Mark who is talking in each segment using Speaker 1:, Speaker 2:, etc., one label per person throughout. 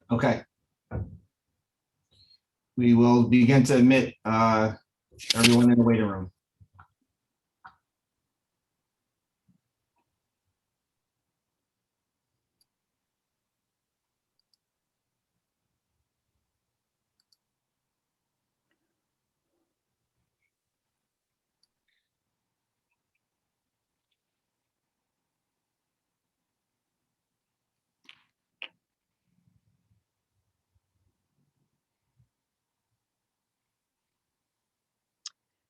Speaker 1: Okay. We will begin to admit everyone in the waiting room.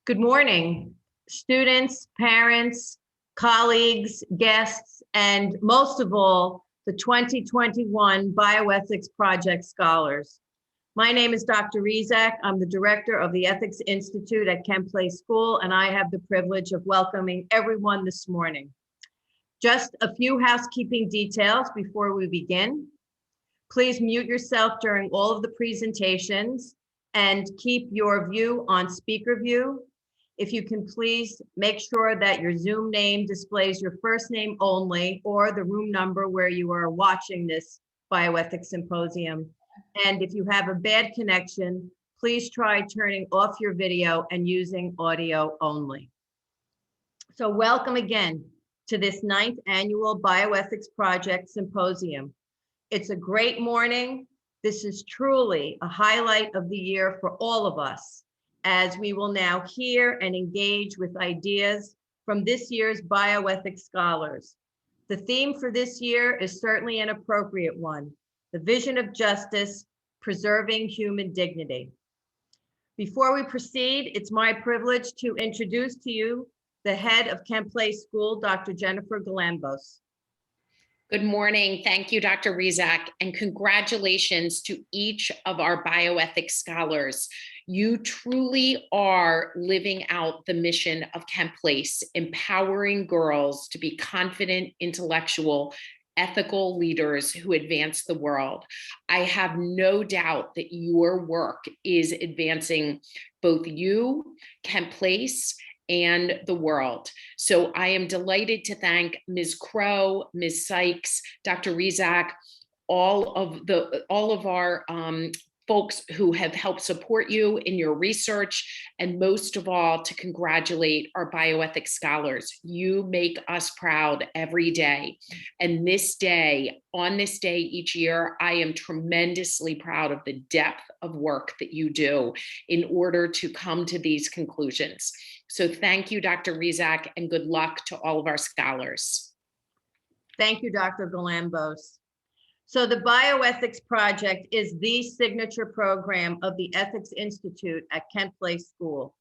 Speaker 2: Good morning, students, parents, colleagues, guests, and most of all, the 2021 Bioethics Project Scholars. My name is Dr. Rizak. I'm the director of the Ethics Institute at Kent Place School, and I have the privilege of welcoming everyone this morning. Just a few housekeeping details before we begin. Please mute yourself during all of the presentations and keep your view on speaker view. If you can please make sure that your Zoom name displays your first name only or the room number where you are watching this bioethics symposium. And if you have a bad connection, please try turning off your video and using audio only. So welcome again to this 9th annual Bioethics Project Symposium. It's a great morning. This is truly a highlight of the year for all of us, as we will now hear and engage with ideas from this year's Bioethics Scholars. The theme for this year is certainly an appropriate one: the vision of justice, preserving human dignity. Before we proceed, it's my privilege to introduce to you the head of Kent Place School, Dr. Jennifer Galambos.
Speaker 3: Good morning. Thank you, Dr. Rizak, and congratulations to each of our bioethics scholars. You truly are living out the mission of Kent Place, empowering girls to be confident, intellectual, ethical leaders who advance the world. I have no doubt that your work is advancing both you, Kent Place, and the world. So I am delighted to thank Ms. Crow, Ms. Sykes, Dr. Rizak, all of our folks who have helped support you in your research, and most of all, to congratulate our bioethics scholars. You make us proud every day. And this day, on this day each year, I am tremendously proud of the depth of work that you do in order to come to these conclusions. So thank you, Dr. Rizak, and good luck to all of our scholars.
Speaker 2: Thank you, Dr. Galambos. So the Bioethics Project is the signature program of the Ethics Institute at Kent Place School.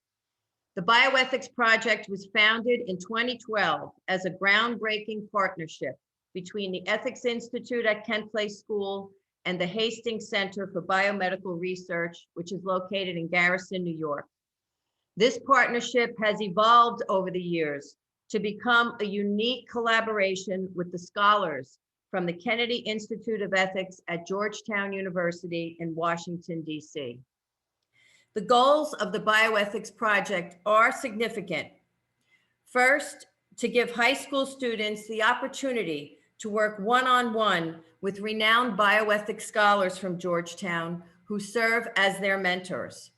Speaker 2: The Bioethics Project was founded in 2012 as a groundbreaking partnership between the Ethics Institute at Kent Place School and the Hastings Center for Biomedical Research, which is located in Garrison, New York. This partnership has evolved over the years to become a unique collaboration with the scholars from the Kennedy Institute of Ethics at Georgetown University in Washington, D.C. The goals of the Bioethics Project are significant. First, to give high school students the opportunity to work one-on-one with renowned bioethics scholars from Georgetown who serve as their mentors.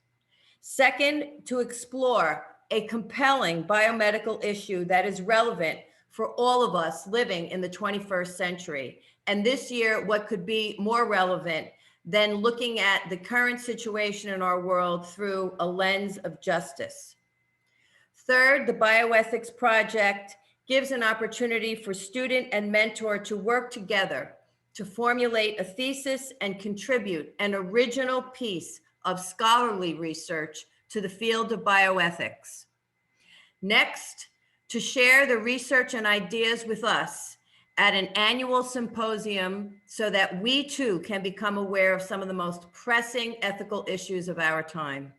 Speaker 2: Second, to explore a compelling biomedical issue that is relevant for all of us living in the 21st century. And this year, what could be more relevant than looking at the current situation in our world through a lens of justice? Third, the Bioethics Project gives an opportunity for student and mentor to work together to formulate a thesis and contribute an original piece of scholarly research to the field of bioethics. Next, to share the research and ideas with us at an annual symposium so that we too can become aware of some of the most pressing ethical issues of our time.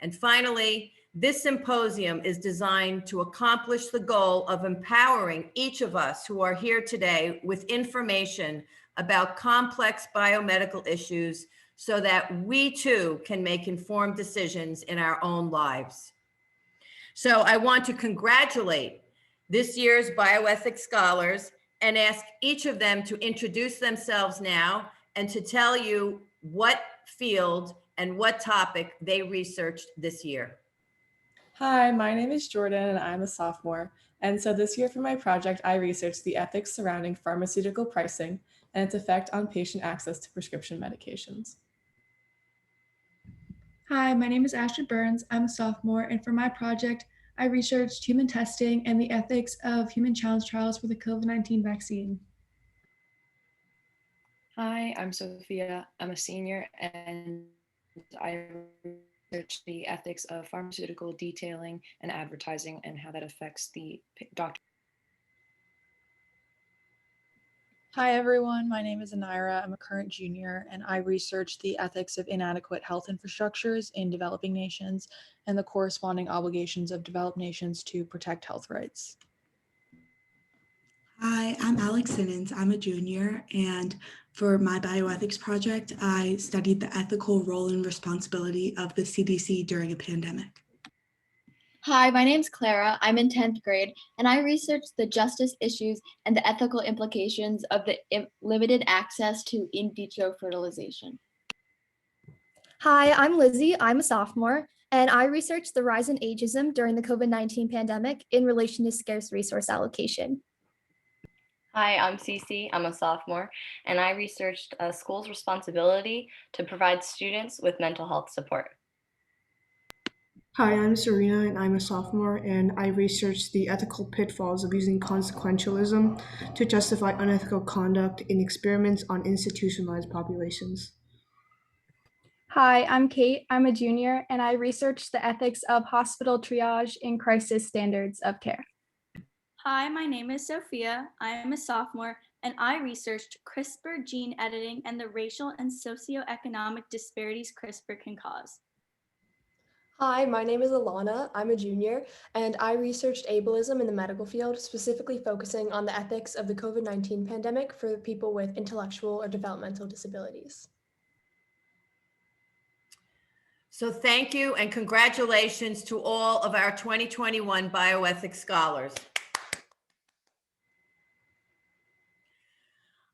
Speaker 2: And finally, this symposium is designed to accomplish the goal of empowering each of us who are here today with information about complex biomedical issues so that we too can make informed decisions in our own lives. So I want to congratulate this year's bioethics scholars and ask each of them to introduce themselves now and to tell you what field and what topic they researched this year.
Speaker 4: Hi, my name is Jordan and I'm a sophomore. And so this year for my project, I researched the ethics surrounding pharmaceutical pricing and its effect on patient access to prescription medications.
Speaker 5: Hi, my name is Ashton Burns. I'm a sophomore, and for my project, I researched human testing and the ethics of human challenge trials for the COVID-19 vaccine.
Speaker 6: Hi, I'm Sophia. I'm a senior and I research the ethics of pharmaceutical detailing and advertising and how that affects the doctor.
Speaker 7: Hi everyone, my name is Anira. I'm a current junior and I researched the ethics of inadequate health infrastructures in developing nations and the corresponding obligations of developed nations to protect health rights.
Speaker 8: Hi, I'm Alex Simmons. I'm a junior, and for my bioethics project, I studied the ethical role and responsibility of the CDC during a pandemic.
Speaker 9: Hi, my name's Clara. I'm in 10th grade, and I researched the justice issues and the ethical implications of the limited access to in vitro fertilization.
Speaker 10: Hi, I'm Lizzie. I'm a sophomore, and I researched the rise in ageism during the COVID-19 pandemic in relation to scarce resource allocation.
Speaker 11: Hi, I'm Cece. I'm a sophomore, and I researched a school's responsibility to provide students with mental health support.
Speaker 12: Hi, I'm Serena, and I'm a sophomore, and I researched the ethical pitfalls of using consequentialism to justify unethical conduct in experiments on institutionalized populations.
Speaker 5: Hi, I'm Kate. I'm a junior, and I researched the ethics of hospital triage in crisis standards of care.
Speaker 13: Hi, my name is Sophia. I am a sophomore, and I researched CRISPR gene editing and the racial and socioeconomic disparities CRISPR can cause.
Speaker 14: Hi, my name is Alana. I'm a junior, and I researched ableism in the medical field, specifically focusing on the ethics of the COVID-19 pandemic for people with intellectual or developmental disabilities.
Speaker 2: So thank you and congratulations to all of our 2021 Bioethics Scholars.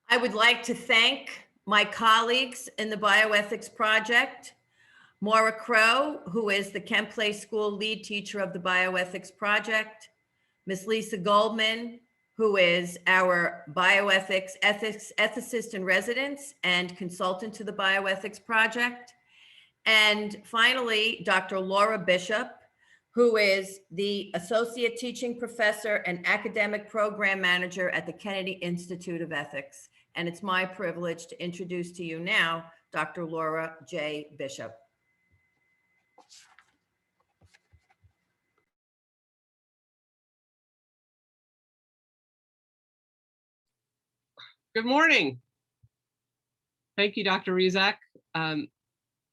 Speaker 2: I would like to thank my colleagues in the Bioethics Project, Maura Crow, who is the Kent Place School lead teacher of the Bioethics Project, Ms. Lisa Goldman, who is our bioethics ethicist in residence and consultant to the Bioethics Project, and finally, Dr. Laura Bishop, who is the Associate Teaching Professor and Academic Program Manager at the Kennedy Institute of Ethics. And it's my privilege to introduce to you now, Dr. Laura J. Bishop.
Speaker 15: Good morning. Thank you, Dr. Rizak.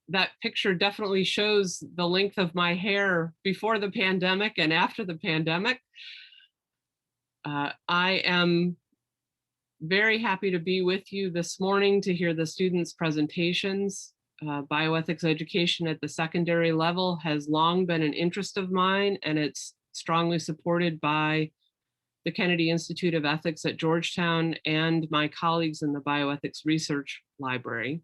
Speaker 15: That picture definitely shows the length of my hair before the pandemic and after the pandemic. I am very happy to be with you this morning to hear the students' presentations. Bioethics education at the secondary level has long been an interest of mine, and it's strongly supported by the Kennedy Institute of Ethics at Georgetown and my colleagues in the Bioethics Research Library.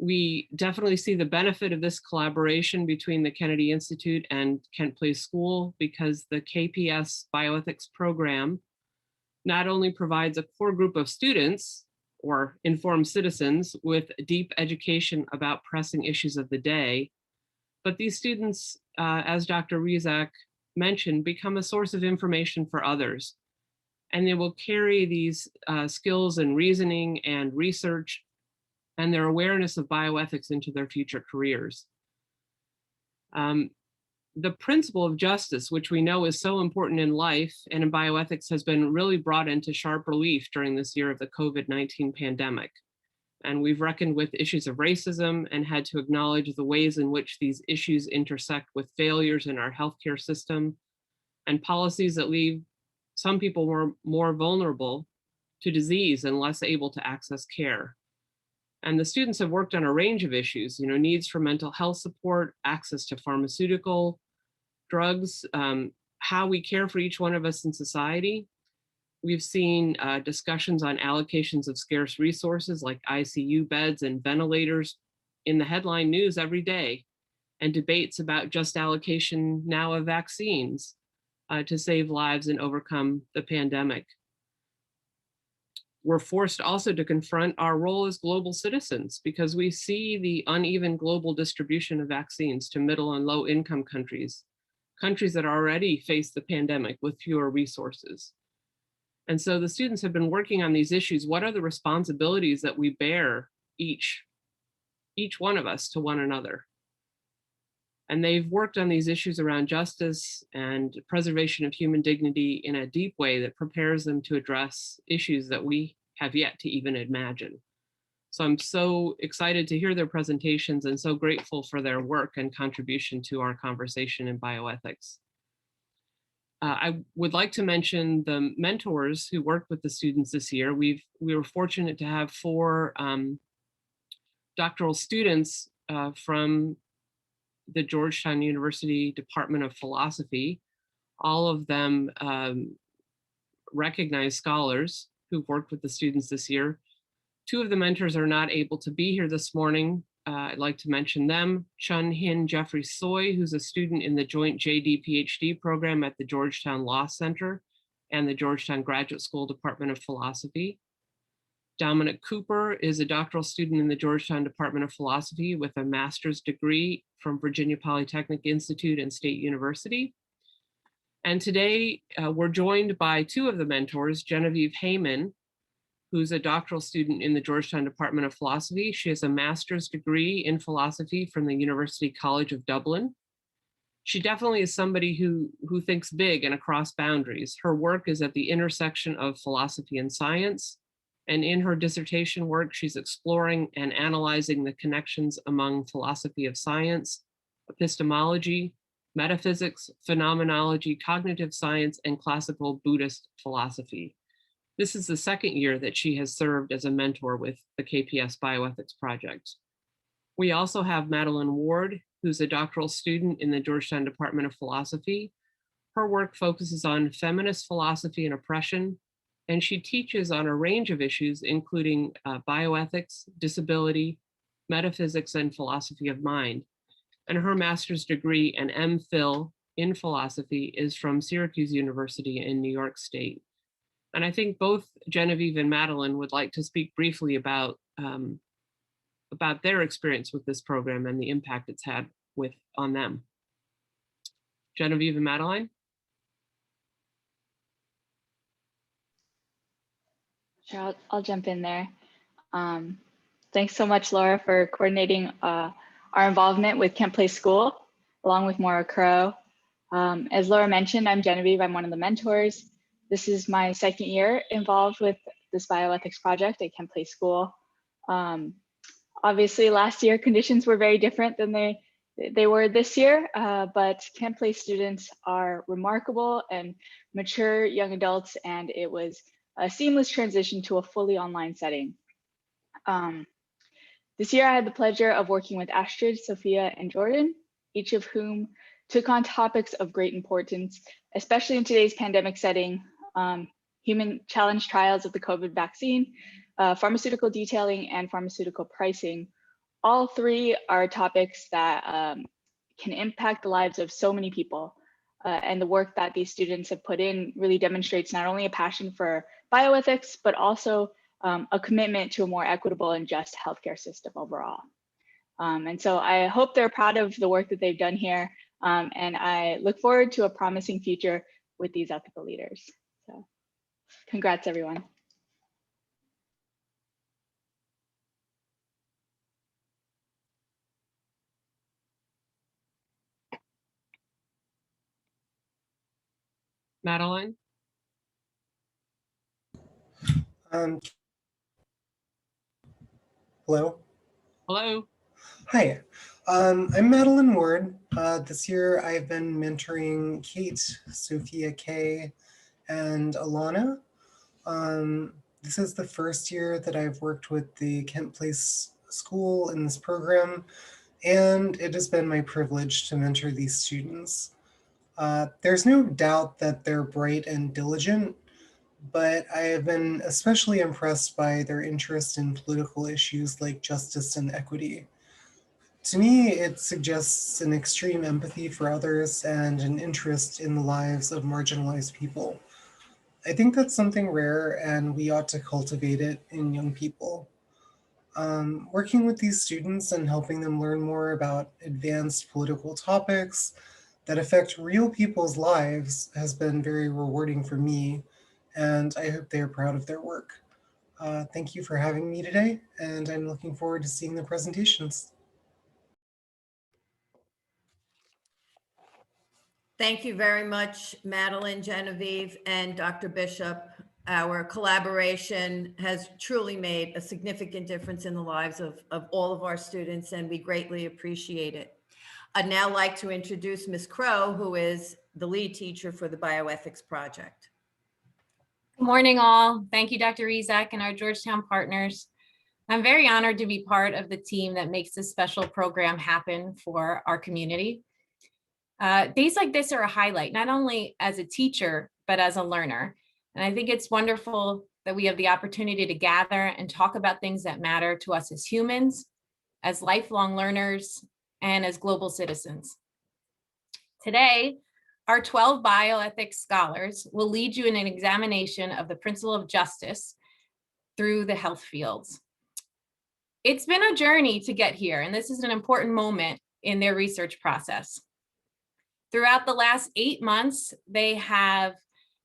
Speaker 15: We definitely see the benefit of this collaboration between the Kennedy Institute and Kent Place School because the KPS Bioethics program not only provides a core group of students or informed citizens with deep education about pressing issues of the day, but these students, as Dr. Rizak mentioned, become a source of information for others. And they will carry these skills in reasoning and research and their awareness of bioethics into their future careers. The principle of justice, which we know is so important in life and in bioethics, has been really brought into sharp relief during this year of the COVID-19 pandemic. And we've reckoned with issues of racism and had to acknowledge the ways in which these issues intersect with failures in our healthcare system and policies that leave some people more vulnerable to disease and less able to access care. And the students have worked on a range of issues, needs for mental health support, access to pharmaceutical drugs, how we care for each one of us in society. We've seen discussions on allocations of scarce resources like ICU beds and ventilators in the headline news every day, and debates about just allocation now of vaccines to save lives and overcome the pandemic. We're forced also to confront our role as global citizens because we see the uneven global distribution of vaccines to middle and low income countries, countries that already face the pandemic with fewer resources. And so the students have been working on these issues. What are the responsibilities that we bear, each one of us, to one another? And they've worked on these issues around justice and preservation of human dignity in a deep way that prepares them to address issues that we have yet to even imagine. So I'm so excited to hear their presentations and so grateful for their work and contribution to our conversation in bioethics. I would like to mention the mentors who worked with the students this year. We were fortunate to have 4 doctoral students from the Georgetown University Department of Philosophy, all of them recognized scholars who've worked with the students this year. 2 of the mentors are not able to be here this morning. I'd like to mention them. Chun Hin Jeffrey Soy, who's a student in the joint JD PhD program at the Georgetown Law Center and the Georgetown Graduate School Department of Philosophy. Dominic Cooper is a doctoral student in the Georgetown Department of Philosophy with a master's degree from Virginia Polytechnic Institute and State University. And today we're joined by 2 of the mentors, Genevieve Heyman, who's a doctoral student in the Georgetown Department of Philosophy. She has a master's degree in philosophy from the University College of Dublin. She definitely is somebody who thinks big and across boundaries. Her work is at the intersection of philosophy and science. And in her dissertation work, she's exploring and analyzing the connections among philosophy of science, epistemology, metaphysics, phenomenology, cognitive science, and classical Buddhist philosophy. This is the 2nd year that she has served as a mentor with the KPS Bioethics Project. We also have Madeline Ward, who's a doctoral student in the Georgetown Department of Philosophy. Her work focuses on feminist philosophy and oppression, and she teaches on a range of issues, including bioethics, disability, metaphysics, and philosophy of mind. And her master's degree and MPhil in philosophy is from Syracuse University in New York State. And I think both Genevieve and Madeline would like to speak briefly about their experience with this program and the impact it's had on them. Genevieve and Madeline?
Speaker 9: Sure, I'll jump in there. Thanks so much, Laura, for coordinating our involvement with Kent Place School, along with Maura Crow. As Laura mentioned, I'm Genevieve. I'm one of the mentors. This is my 2nd year involved with this bioethics project at Kent Place School. Obviously, last year conditions were very different than they were this year, but Kent Place students are remarkable and mature young adults, and it was a seamless transition to a fully online setting. This year, I had the pleasure of working with Astrid, Sophia, and Jordan, each of whom took on topics of great importance, especially in today's pandemic setting: human challenge trials of the COVID vaccine, pharmaceutical detailing, and pharmaceutical pricing. All 3 are topics that can impact the lives of so many people. And the work that these students have put in really demonstrates not only a passion for bioethics, but also a commitment to a more equitable and just healthcare system overall. And so I hope they're proud of the work that they've done here. And I look forward to a promising future with these ethical leaders. So congrats, everyone.
Speaker 15: Madeline?
Speaker 16: Hello?
Speaker 15: Hello?
Speaker 16: Hi, I'm Madeline Ward. This year I've been mentoring Kate, Sophia K, and Alana. This is the 1st year that I've worked with the Kent Place School in this program, and it has been my privilege to mentor these students. There's no doubt that they're bright and diligent, but I have been especially impressed by their interest in political issues like justice and equity. To me, it suggests an extreme empathy for others and an interest in the lives of marginalized people. I think that's something rare, and we ought to cultivate it in young people. Working with these students and helping them learn more about advanced political topics that affect real people's lives has been very rewarding for me, and I hope they are proud of their work. Thank you for having me today, and I'm looking forward to seeing the presentations.
Speaker 2: Thank you very much, Madeline, Genevieve, and Dr. Bishop. Our collaboration has truly made a significant difference in the lives of all of our students, and we greatly appreciate it. I'd now like to introduce Ms. Crow, who is the lead teacher for the Bioethics Project.
Speaker 17: Good morning, all. Thank you, Dr. Rezac and our Georgetown partners. I'm very honored to be part of the team that makes this special program happen for our community. Days like this are a highlight, not only as a teacher, but as a learner. And I think it's wonderful that we have the opportunity to gather and talk about things that matter to us as humans, as lifelong learners, and as global citizens. Today, our 12 bioethics scholars will lead you in an examination of the principle of justice through the health fields. It's been a journey to get here, and this is an important moment in their research process. Throughout the last 8 months, they have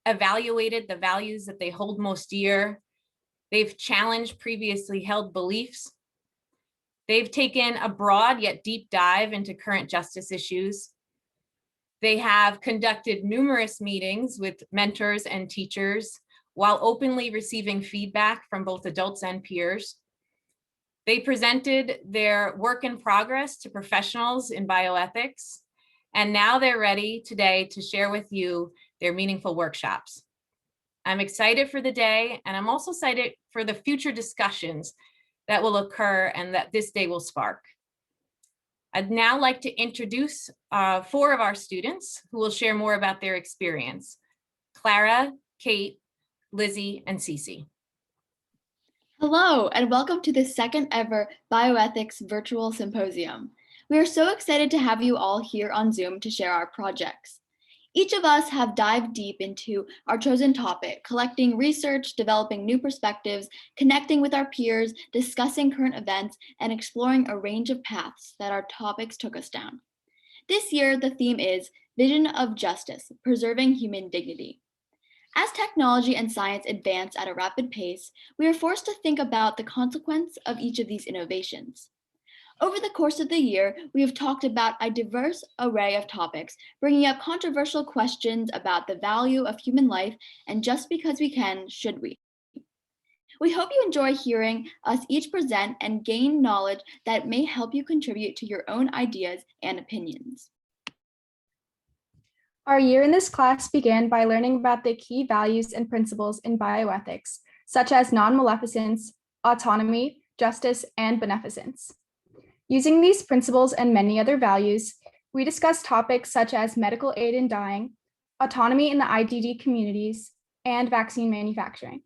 Speaker 17: evaluated the values that they hold most dear. They've challenged previously held beliefs. They've taken a broad yet deep dive into current justice issues. They have conducted numerous meetings with mentors and teachers while openly receiving feedback from both adults and peers. They presented their work in progress to professionals in bioethics, and now they're ready today to share with you their meaningful workshops. I'm excited for the day, and I'm also excited for the future discussions that will occur and that this day will spark. I'd now like to introduce 4 of our students who will share more about their experience: Clara, Kate, Lizzie, and Cece.
Speaker 18: Hello, and welcome to the second ever Bioethics Virtual Symposium. We are so excited to have you all here on Zoom to share our projects. Each of us have dived deep into our chosen topic, collecting research, developing new perspectives, connecting with our peers, discussing current events, and exploring a range of paths that our topics took us down. This year, the theme is Vision of Justice, Preserving Human Dignity. As technology and science advance at a rapid pace, we are forced to think about the consequence of each of these innovations. Over the course of the year, we have talked about a diverse array of topics, bringing up controversial questions about the value of human life and just because we can, should we? We hope you enjoy hearing us each present and gain knowledge that may help you contribute to your own ideas and opinions.
Speaker 19: Our year in this class began by learning about the key values and principles in bioethics, such as non-maleficence, autonomy, justice, and beneficence. Using these principles and many other values, we discussed topics such as medical aid in dying, autonomy in the IDD communities, and vaccine manufacturing.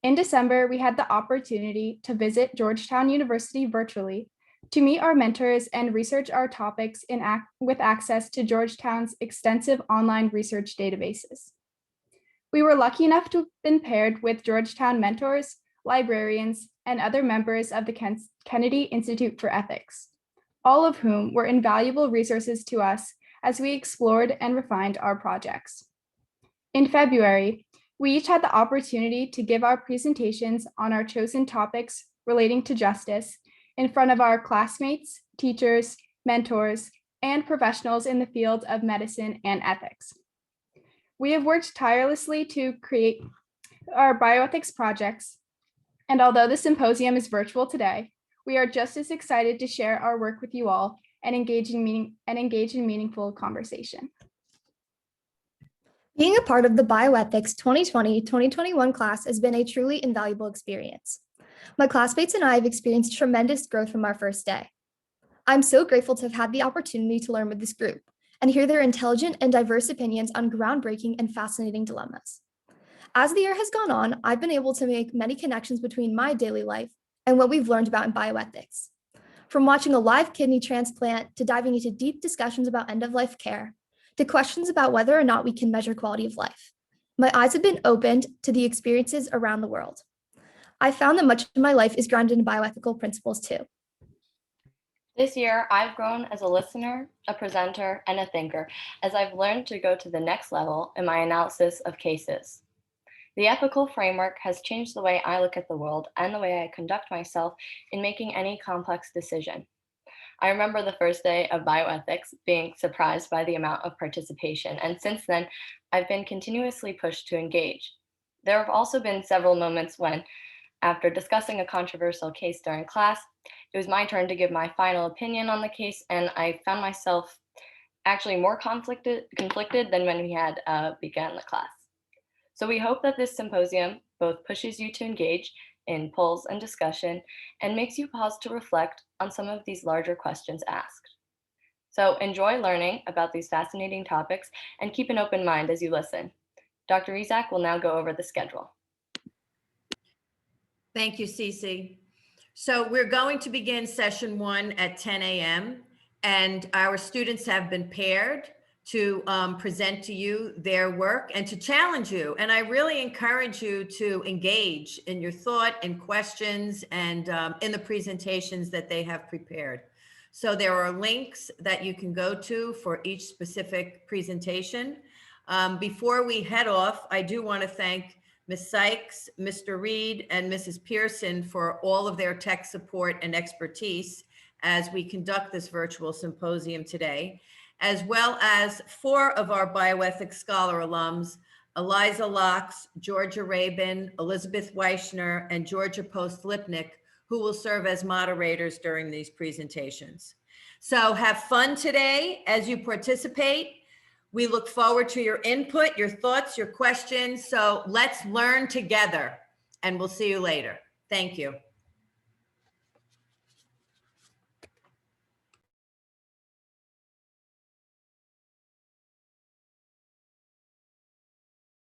Speaker 19: In December, we had the opportunity to visit Georgetown University virtually to meet our mentors and research our topics with access to Georgetown's extensive online research databases. We were lucky enough to have been paired with Georgetown mentors, librarians, and other members of the Kennedy Institute for Ethics, all of whom were invaluable resources to us as we explored and refined our projects. In February, we each had the opportunity to give our presentations on our chosen topics relating to justice in front of our classmates, teachers, mentors, and professionals in the field of medicine and ethics. We have worked tirelessly to create our bioethics projects, and although the symposium is virtual today, we are just as excited to share our work with you all and engage in meaningful conversation.
Speaker 10: Being a part of the Bioethics 2020-2021 class has been a truly invaluable experience. My classmates and I have experienced tremendous growth from our first day. I'm so grateful to have had the opportunity to learn with this group and hear their intelligent and diverse opinions on groundbreaking and fascinating dilemmas. As the year has gone on, I've been able to make many connections between my daily life and what we've learned about in bioethics. From watching a live kidney transplant to diving into deep discussions about end-of-life care, to questions about whether or not we can measure quality of life, my eyes have been opened to the experiences around the world. I found that much of my life is grounded in bioethical principles too.
Speaker 11: This year, I've grown as a listener, a presenter, and a thinker, as I've learned to go to the next level in my analysis of cases. The ethical framework has changed the way I look at the world and the way I conduct myself in making any complex decision. I remember the first day of bioethics being surprised by the amount of participation, and since then, I've been continuously pushed to engage. There have also been several moments when, after discussing a controversial case during class, it was my turn to give my final opinion on the case, and I found myself actually more conflicted than when we had begun the class. So we hope that this symposium both pushes you to engage in polls and discussion and makes you pause to reflect on some of these larger questions asked. So enjoy learning about these fascinating topics and keep an open mind as you listen. Dr. Rezac will now go over the schedule.
Speaker 2: Thank you, Cece. So we're going to begin session 1 at 10 a.m. and our students have been paired to present to you their work and to challenge you. And I really encourage you to engage in your thought and questions and in the presentations that they have prepared. So there are links that you can go to for each specific presentation. Before we head off, I do want to thank Ms. Sykes, Mr. Reed, and Mrs. Pearson for all of their tech support and expertise as we conduct this virtual symposium today, as well as 4 of our Bioethics Scholar alums, Eliza Locks, Georgia Rabin, Elizabeth Weichner, and Georgia Post-Lipnick, who will serve as moderators during these presentations. So have fun today as you participate. We look forward to your input, your thoughts, your questions. So let's learn together, and we'll see you later. Thank you.